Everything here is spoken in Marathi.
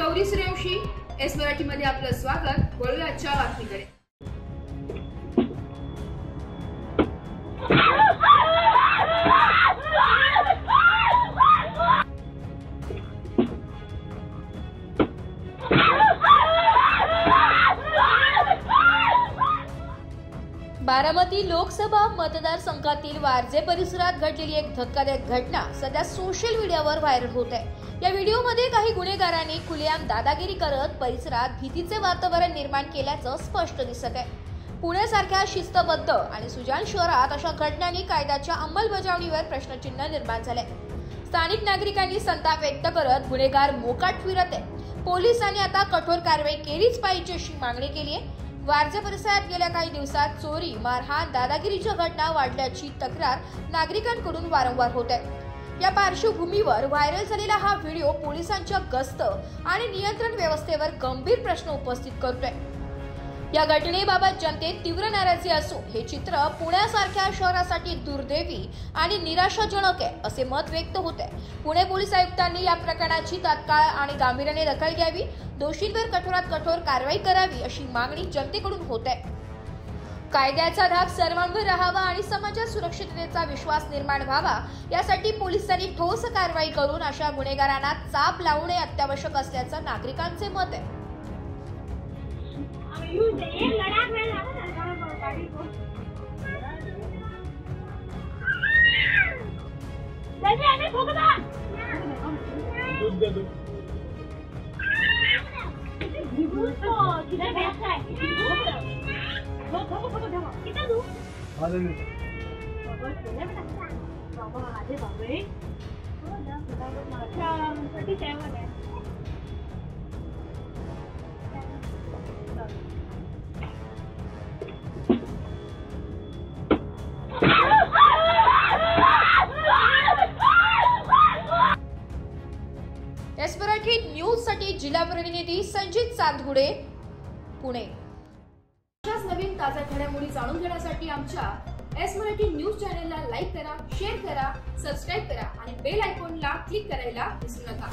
गौरी सूर्यवंशी, एस मराठी मध्ये आपलं स्वागत। वळूया आजच्या बातमीकडे। बारामती लोकसभा मतदारसंघातील वारजे परिसरात घडलेली एक धक्कादायक घटना सध्या सोशल मीडियावर व्हायरल होत आहे। या व्हिडिओमध्ये काही गुन्हेगारांनी खुलेआम दादागिरी करत परिसरात भीतीचे वातावरण निर्माण केल्याचं स्पष्ट दिसत आहे। पुण्यासारख्या शिस्तबद्ध आणि सुजाण शहरात अशा घटनांनी कायद्याच्या अंमलबजावणीवर प्रश्नचिन्ह निर्माण झाले। स्थानिक नागरिकांनी संताप व्यक्त करत गुन्हेगार मोकाट फिरत आहे। पोलिसांनी आता कठोर कारवाई केलीच पाहिजे अशी मागणी केली आहे। वारजे परिसरात गेल्या काही दिवसात चोरी, मारहाण, दादागिरीच्या घटना वाढल्याची तक्रार नागरिकांकडून वारंवार होत आहे। या पार्श्वभूमीवर व्हायरल झालेला हा व्हिडिओ पोलिसांच्या गस्त आणि नियंत्रण व्यवस्थेवर गंभीर प्रश्न उपस्थित करतोय। या घटनेबाबत जनतेत तीव्र नाराजी असून हे चित्र पुण्यासारख्या शहरासाठी दुर्दैवी आणि निराशाजनक आहे असे मत व्यक्त होत आहे। पुणे पोलीस आयुक्तांनी या प्रकरणाची तात्काळ आणि गांभीर्याने दखल घ्यावी, दोषींवर कठोरात कठोर कारवाई करावी अशी मागणी जनतेकडून होत आहे। कायद्याचा धाक सर्वांवर राहावा आणि समाजात सुरक्षिततेचा विश्वास निर्माण व्हावा यासाठी पोलिसांनी ठोस कारवाई करून अशा गुन्हेगारांना चाप लावणे अत्यावश्यक असल्याचं नागरिकांचे मत आहे। एस मराठी न्यूज साठी जिल्हा प्रतिनिधी संजित चांदगुडे, पुणे। अशाच नवीन ताज्या घडामोडी जाणून घेण्यासाठी आमच्या एस मराठी न्यूज चॅनलला लाईक करा, शेअर करा, सबस्क्राइब करा आणि बेल आयकॉनला क्लिक करायला विसरू नका।